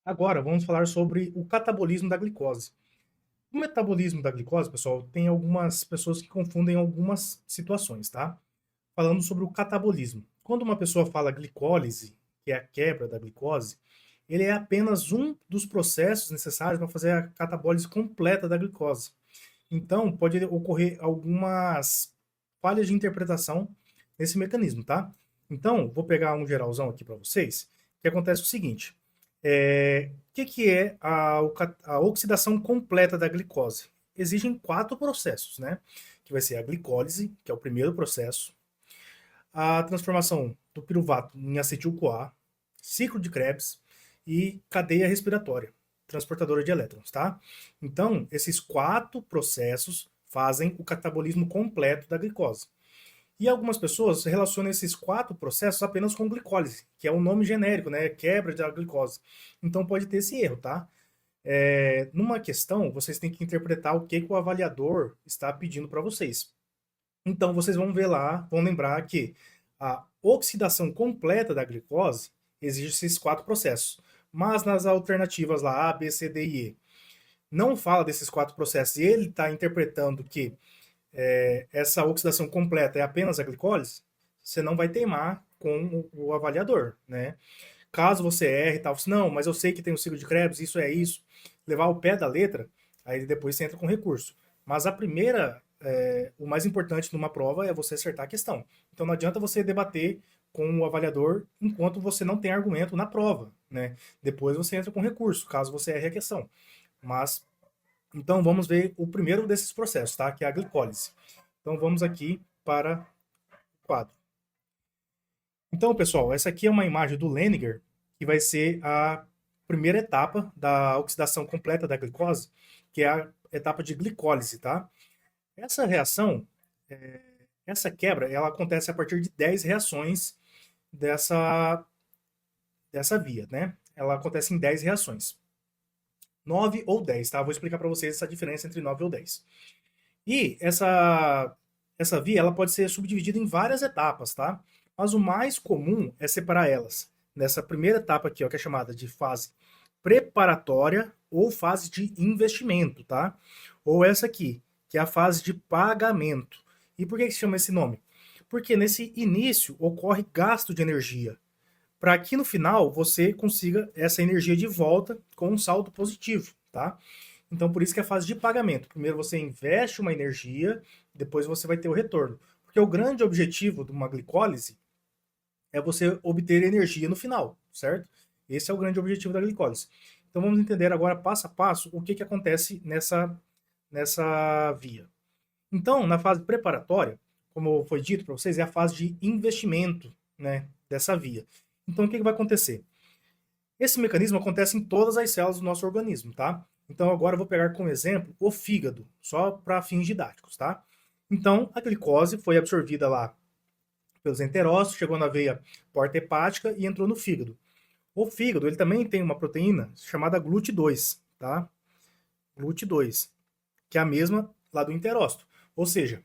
Agora, vamos falar sobre o catabolismo da glicose. O metabolismo da glicose, pessoal, tem algumas pessoas que confundem algumas situações, tá? Falando sobre o catabolismo. Quando uma pessoa fala glicólise, que é a quebra da glicose, ele é apenas um dos processos necessários para fazer a catabólise completa da glicose. Então, pode ocorrer algumas falhas de interpretação nesse mecanismo, tá? Então, vou pegar um geralzão aqui para vocês, que acontece o seguinte. O que é a oxidação completa da glicose? Existem quatro processos, né? Que vai ser a glicólise, que é o primeiro processo, a transformação do piruvato em acetil-CoA, ciclo de Krebs e cadeia respiratória, transportadora de elétrons, tá? Então, esses quatro processos fazem o catabolismo completo da glicose. E algumas pessoas relacionam esses quatro processos apenas com glicólise, que é o nome genérico, né? Quebra da glicose. Então pode ter esse erro, tá? Numa questão, vocês têm que interpretar o que o avaliador está pedindo para vocês. Então vocês vão ver lá, vão lembrar que a oxidação completa da glicose exige esses quatro processos. Mas nas alternativas lá, A, B, C, D e E, não fala desses quatro processos e ele está interpretando que essa oxidação completa é apenas a glicólise, você não vai teimar com o avaliador, né? Caso você erre e tal, não, mas eu sei que tem o ciclo de Krebs, isso é isso, levar o pé da letra, aí depois você entra com recurso. Mas o mais importante numa prova é você acertar a questão. Então não adianta você debater com o avaliador enquanto você não tem argumento na prova, né? Depois você entra com recurso, caso você erre a questão. Mas então vamos ver o primeiro desses processos, tá? Que é a glicólise. Então vamos aqui para o quadro. Então, pessoal, essa aqui é uma imagem do Lehninger, que vai ser a primeira etapa da oxidação completa da glicose, que é a etapa de glicólise, tá? Essa reação, essa quebra, ela acontece a partir de 10 reações dessa, dessa via, né? Ela acontece em 10 reações. 9 ou 10, tá? Vou explicar para vocês essa diferença entre 9 ou 10. E essa via ela pode ser subdividida em várias etapas, tá? Mas o mais comum é separar elas nessa primeira etapa aqui, ó, que é chamada de fase preparatória ou fase de investimento, tá? Ou essa aqui, que é a fase de pagamento. E por que se chama esse nome? Porque nesse início ocorre gasto de energia, para que no final você consiga essa energia de volta com um saldo positivo, tá? Então, por isso que é a fase de pagamento. Primeiro você investe uma energia, depois você vai ter o retorno. Porque o grande objetivo de uma glicólise é você obter energia no final, certo? Esse é o grande objetivo da glicólise. Então, vamos entender agora, passo a passo, o que acontece nessa via. Então, na fase preparatória, como foi dito para vocês, é a fase de investimento, né, dessa via. Então, o que vai acontecer? Esse mecanismo acontece em todas as células do nosso organismo, tá? Então agora eu vou pegar como exemplo o fígado, só para fins didáticos, tá? Então a glicose foi absorvida lá pelos enterócitos, chegou na veia porta-hepática e entrou no fígado. O fígado, ele também tem uma proteína chamada GLUT2, tá? GLUT2, que é a mesma lá do enterócito. Ou seja,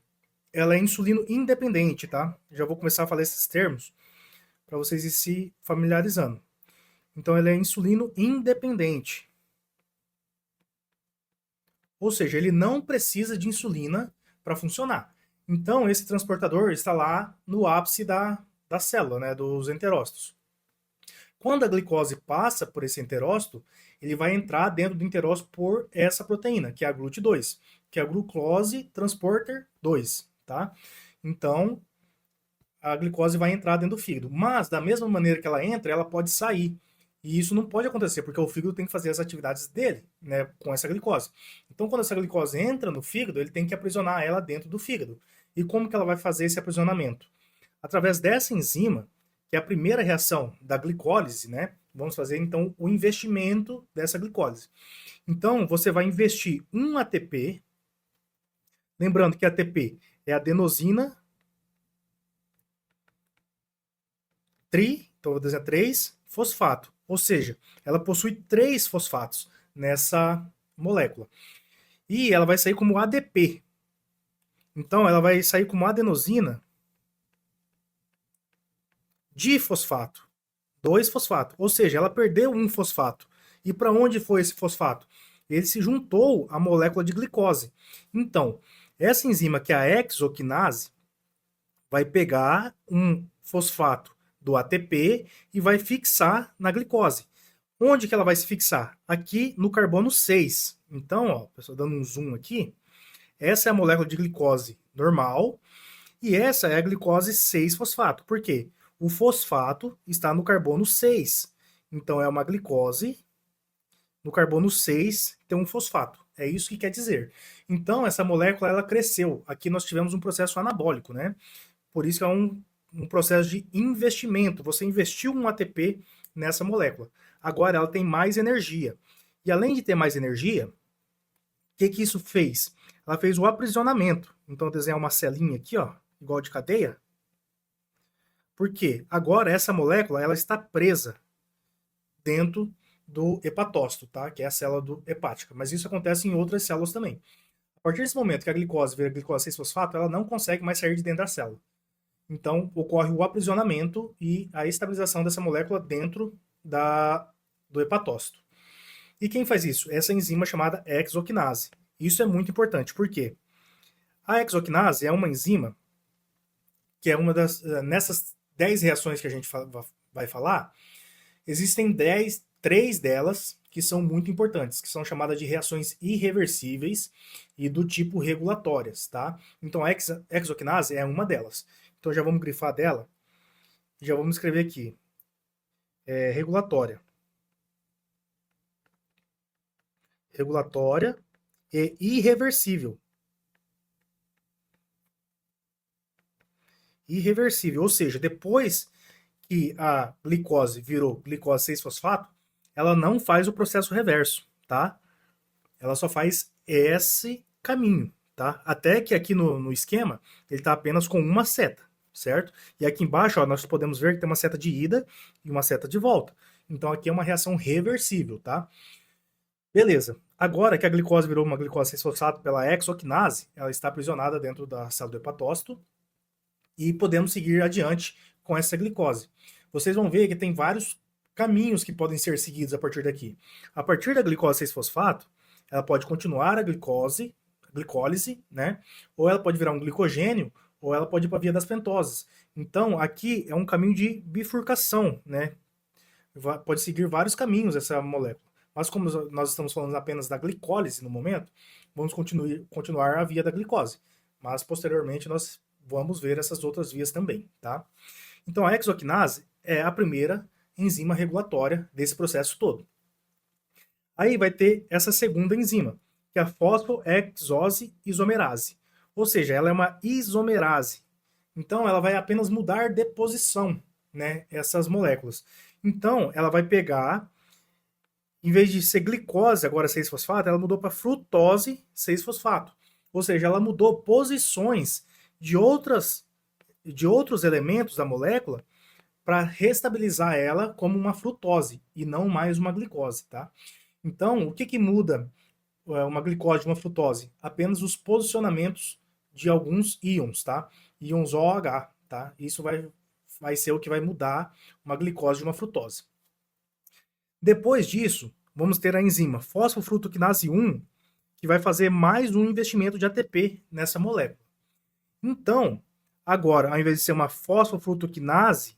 ela é insulino independente, tá? Já vou começar a falar esses termos para vocês ir se familiarizando. Então, ela é insulino independente. Ou seja, ele não precisa de insulina para funcionar. Então, esse transportador está lá no ápice da célula, né, dos enterócitos. Quando a glicose passa por esse enterócito, ele vai entrar dentro do enterócito por essa proteína, que é a GLUT2, que é a glucose transporter 2, tá? Então, a glicose vai entrar dentro do fígado. Mas, da mesma maneira que ela entra, ela pode sair. E isso não pode acontecer, porque o fígado tem que fazer as atividades dele, né, com essa glicose. Então, quando essa glicose entra no fígado, ele tem que aprisionar ela dentro do fígado. E como que ela vai fazer esse aprisionamento? Através dessa enzima, que é a primeira reação da glicólise, né? Vamos fazer então o investimento dessa glicólise. Então, você vai investir um ATP, lembrando que ATP é adenosina então vou desenhar 3 fosfato. Ou seja, ela possui 3 fosfatos nessa molécula. E ela vai sair como ADP. Então, ela vai sair como adenosina difosfato. 2 fosfato. Ou seja, ela perdeu um fosfato. E para onde foi esse fosfato? Ele se juntou à molécula de glicose. Então, essa enzima, que é a hexoquinase, vai pegar um fosfato do ATP e vai fixar na glicose. Onde que ela vai se fixar? Aqui no carbono 6. Então, ó, pessoal, dando um zoom aqui, essa é a molécula de glicose normal e essa é a glicose 6-fosfato. Por quê? O fosfato está no carbono 6. Então, é uma glicose no carbono 6 tem um fosfato. É isso que quer dizer. Então, essa molécula ela cresceu. Aqui nós tivemos um processo anabólico, né? Por isso que é um processo de investimento. Você investiu um ATP nessa molécula. Agora ela tem mais energia. E além de ter mais energia, o que isso fez? Ela fez o aprisionamento. Então, eu desenhar uma celinha aqui, ó, igual de cadeia. Por quê? Agora essa molécula ela está presa dentro do hepatócito, tá? Que é a célula hepática. Mas isso acontece em outras células também. A partir desse momento que a glicose vira glicose 6-fosfato, ela não consegue mais sair de dentro da célula. Então, ocorre o aprisionamento e a estabilização dessa molécula dentro do hepatócito. E quem faz isso? Essa enzima chamada hexoquinase. Isso é muito importante, por quê? A hexoquinase é uma enzima que é uma das... Nessas 10 reações que a gente vai falar, existem 3 delas que são muito importantes, que são chamadas de reações irreversíveis e do tipo regulatórias, tá? Então a hexoquinase é uma delas. Então já vamos grifar dela, já vamos escrever aqui, regulatória. Regulatória e irreversível. Irreversível, ou seja, depois que a glicose virou glicose 6-fosfato, ela não faz o processo reverso, tá? Ela só faz esse caminho, tá? Até que aqui no esquema, ele está apenas com uma seta, certo? E aqui embaixo, ó, nós podemos ver que tem uma seta de ida e uma seta de volta. Então aqui é uma reação reversível, tá? Beleza. Agora que a glicose virou uma glicose 6-fosfato pela hexoquinase, ela está aprisionada dentro da célula do hepatócito e podemos seguir adiante com essa glicose. Vocês vão ver que tem vários caminhos que podem ser seguidos a partir daqui. A partir da glicose 6-fosfato, ela pode continuar a glicólise, né? Ou ela pode virar um glicogênio, ou ela pode ir para a via das pentoses. Então, aqui é um caminho de bifurcação, né? Pode seguir vários caminhos essa molécula. Mas como nós estamos falando apenas da glicólise no momento, vamos continuar a via da glicose. Mas posteriormente nós vamos ver essas outras vias também, tá? Então a hexoquinase é a primeira enzima regulatória desse processo todo. Aí vai ter essa segunda enzima, que é a fosfohexose isomerase. Ou seja, ela é uma isomerase. Então ela vai apenas mudar de posição, né, essas moléculas. Então ela vai pegar, em vez de ser glicose, agora 6-fosfato, ela mudou para frutose 6-fosfato. Ou seja, ela mudou posições de outros elementos da molécula para restabilizar ela como uma frutose e não mais uma glicose, tá? Então, o que muda uma glicose de uma frutose? Apenas os posicionamentos de alguns íons, tá? Íons OH, tá? Isso vai ser o que vai mudar uma glicose de uma frutose. Depois disso, vamos ter a enzima fosfofrutoquinase 1, que vai fazer mais um investimento de ATP nessa molécula. Então, agora, ao invés de ser uma fosfofrutoquinase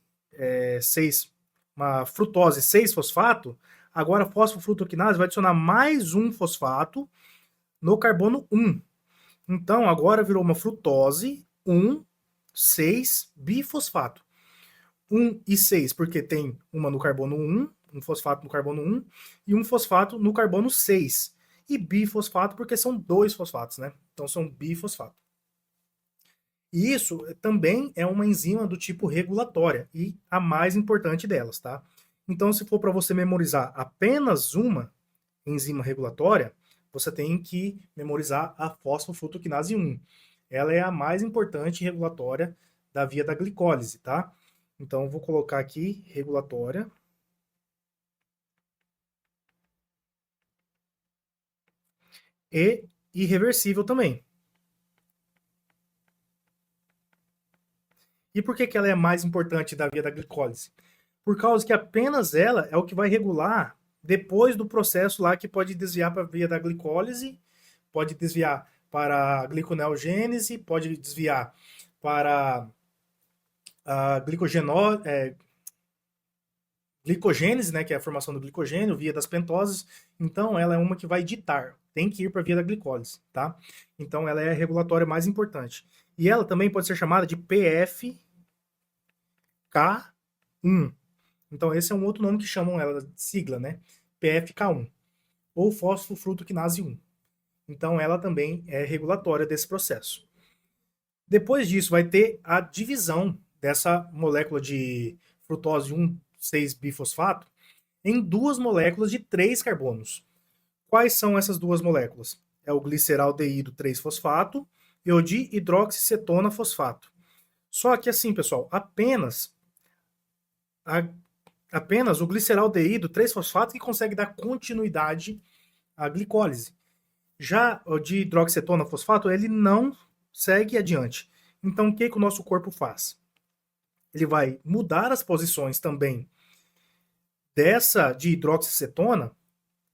6, uma frutose 6-fosfato, agora a fosfofrutoquinase vai adicionar mais um fosfato no carbono 1. Então, agora virou uma frutose 1,6-bifosfato. 1 e 6, porque tem uma no carbono 1, um fosfato no carbono 1, e um fosfato no carbono 6. E bifosfato, porque são 2 fosfatos, né? Então, são bifosfato. E isso também é uma enzima do tipo regulatória e a mais importante delas, tá? Então, se for para você memorizar apenas uma enzima regulatória, você tem que memorizar a fosfofrutoquinase 1. Ela é a mais importante regulatória da via da glicólise, tá? Então, eu vou colocar aqui regulatória. E irreversível também. E por que ela é mais importante da via da glicólise? Por causa que apenas ela é o que vai regular depois do processo lá que pode desviar para a via da glicólise, pode desviar para a gliconeogênese, pode desviar para a glicogênese, né, que é a formação do glicogênio, via das pentoses. Então, ela é uma que vai ditar, tem que ir para a via da glicólise, tá? Então, ela é a regulatória mais importante. E ela também pode ser chamada de PFK1. Então, esse é um outro nome que chamam ela de sigla, né? PFK1, ou fosfofrutoquinase 1. Então, ela também é regulatória desse processo. Depois disso, vai ter a divisão dessa molécula de frutose 1,6-bifosfato em duas moléculas de 3 carbonos. Quais são essas duas moléculas? É o gliceraldeído 3-fosfato e o dihidroxicetona fosfato. Só que assim, pessoal, apenas o gliceraldeído 3-fosfato que consegue dar continuidade à glicólise. Já o dihidroxicetona fosfato, ele não segue adiante. Então, o que o nosso corpo faz? Ele vai mudar as posições também dessa dihidroxicetona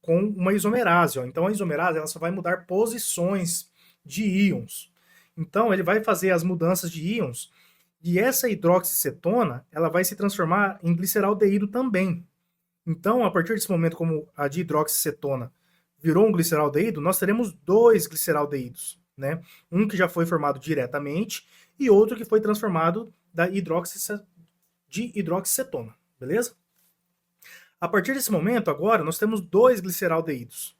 com uma isomerase. Ó. Então, a isomerase ela só vai mudar posições de íons. Então, ele vai fazer as mudanças de íons e essa hidroxicetona ela vai se transformar em gliceraldeído também. Então, a partir desse momento, como a dihidroxicetona virou um gliceraldeído, nós teremos dois gliceraldeídos, né? Um que já foi formado diretamente e outro que foi transformado da dihidroxicetona, beleza? A partir desse momento, agora, nós temos dois gliceraldeídos.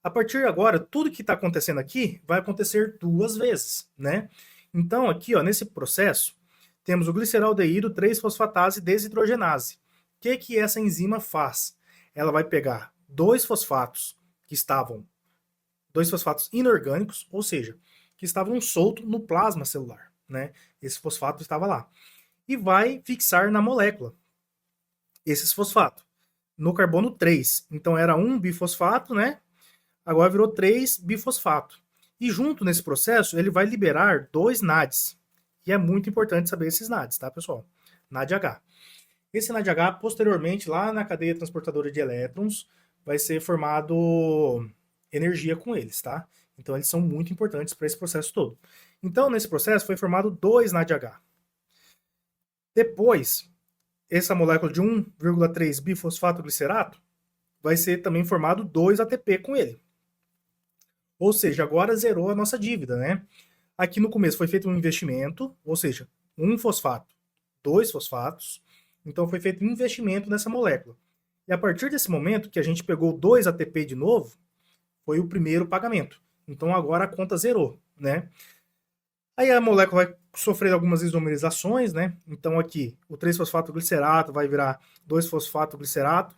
A partir de agora, tudo que está acontecendo aqui vai acontecer duas vezes, né? Então, aqui, ó, nesse processo, temos o gliceraldeído 3-fosfatase desidrogenase. O que essa enzima faz? Ela vai pegar dois fosfatos inorgânicos, ou seja, que estavam soltos no plasma celular, né? Esse fosfato estava lá. E vai fixar na molécula esses fosfatos, no carbono 3. Então era um bifosfato, né? Agora virou 3 bifosfato. E junto nesse processo, ele vai liberar dois NADs. E é muito importante saber esses NADs, tá, pessoal? NADH. Esse NADH, posteriormente, lá na cadeia transportadora de elétrons, vai ser formado energia com eles, tá? Então, eles são muito importantes para esse processo todo. Então, nesse processo, foi formado dois NADH. Depois, essa molécula de 1,3 bifosfato glicerato vai ser também formado 2 ATP com ele. Ou seja, agora zerou a nossa dívida, né? Aqui no começo foi feito um investimento, ou seja, um fosfato, dois fosfatos. Então foi feito um investimento nessa molécula. E a partir desse momento que a gente pegou 2 ATP de novo, foi o primeiro pagamento. Então agora a conta zerou, né? Aí a molécula vai sofrer algumas isomerizações, né? Então aqui o 3-fosfato-glicerato vai virar 2-fosfato-glicerato.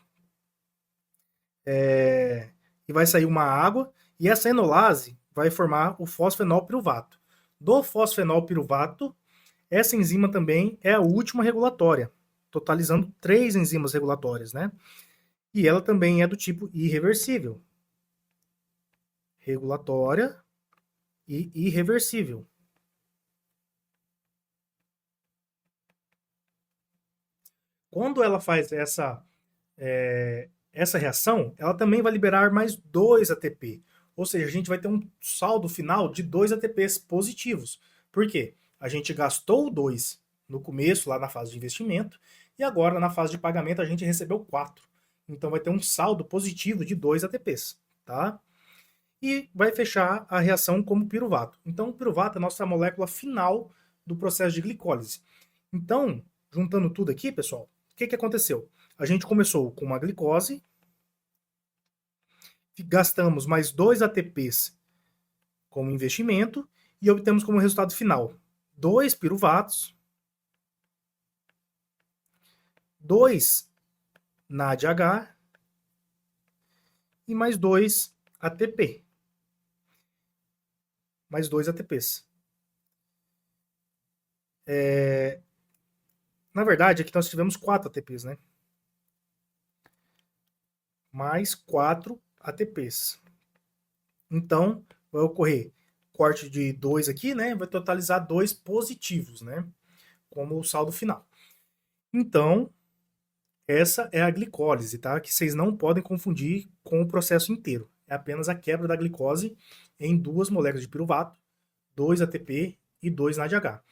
E vai sair uma água. E essa enolase vai formar o fosfenolpiruvato. Do fosfenolpiruvato, essa enzima também é a última regulatória, totalizando 3 enzimas regulatórias, né? E ela também é do tipo irreversível. Regulatória e irreversível. Quando ela faz essa reação, ela também vai liberar mais 2 ATP. Ou seja, a gente vai ter um saldo final de 2 ATPs positivos. Por quê? A gente gastou 2 no começo, lá na fase de investimento, e agora na fase de pagamento a gente recebeu 4. Então vai ter um saldo positivo de 2 ATPs, tá? E vai fechar a reação como piruvato. Então o piruvato é a nossa molécula final do processo de glicólise. Então, juntando tudo aqui, pessoal, o que aconteceu? A gente começou com uma glicose, gastamos mais 2 ATPs como investimento e obtemos como resultado final 2 piruvatos, 2 NADH e mais 2 ATP. Mais 2 ATPs. Na verdade, aqui nós tivemos 4 ATPs, né? Mais 4 ATPs. Então, vai ocorrer corte de 2 aqui, né? Vai totalizar 2 positivos, né? Como o saldo final. Então, Essa é a glicólise, tá? Que vocês não podem confundir com o processo inteiro. É apenas a quebra da glicose em 2 moléculas de piruvato, 2 ATP e 2 NADH.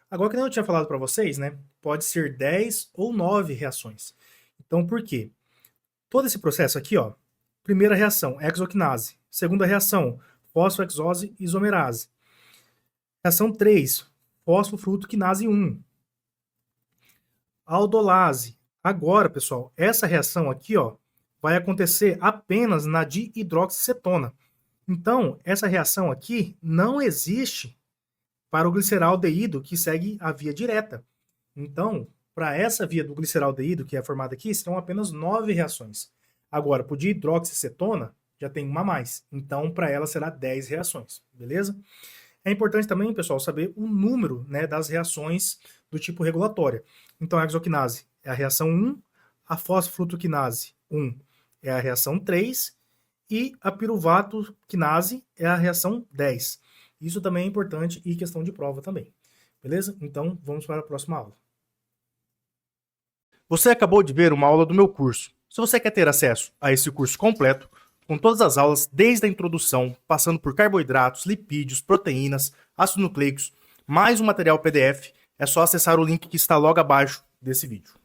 Agora, que eu tinha falado para vocês, né? Pode ser 10 ou 9 reações. Então, por quê? Todo esse processo aqui, ó, primeira reação, hexoquinase. Segunda reação, fosfohexose isomerase. Reação 3, fosfofrutoquinase 1. Aldolase. Agora, pessoal, essa reação aqui, ó, vai acontecer apenas na dihidroxicetona. Então, essa reação aqui não existe para o gliceraldeído que segue a via direta. Então, para essa via do gliceraldeído, que é formada aqui, serão apenas 9 reações. Agora, para o dihidroxicetona, já tem uma a mais. Então, para ela será 10 reações, beleza? É importante também, pessoal, saber o número, né, das reações do tipo regulatória. Então, a hexoquinase é a reação 1, a fosfofrutoquinase 1 é a reação 3 e a piruvatoquinase é a reação 10. Isso também é importante e questão de prova também. Beleza? Então, vamos para a próxima aula. Você acabou de ver uma aula do meu curso. Se você quer ter acesso a esse curso completo, com todas as aulas, desde a introdução, passando por carboidratos, lipídios, proteínas, ácidos nucleicos, mais um material PDF, é só acessar o link que está logo abaixo desse vídeo.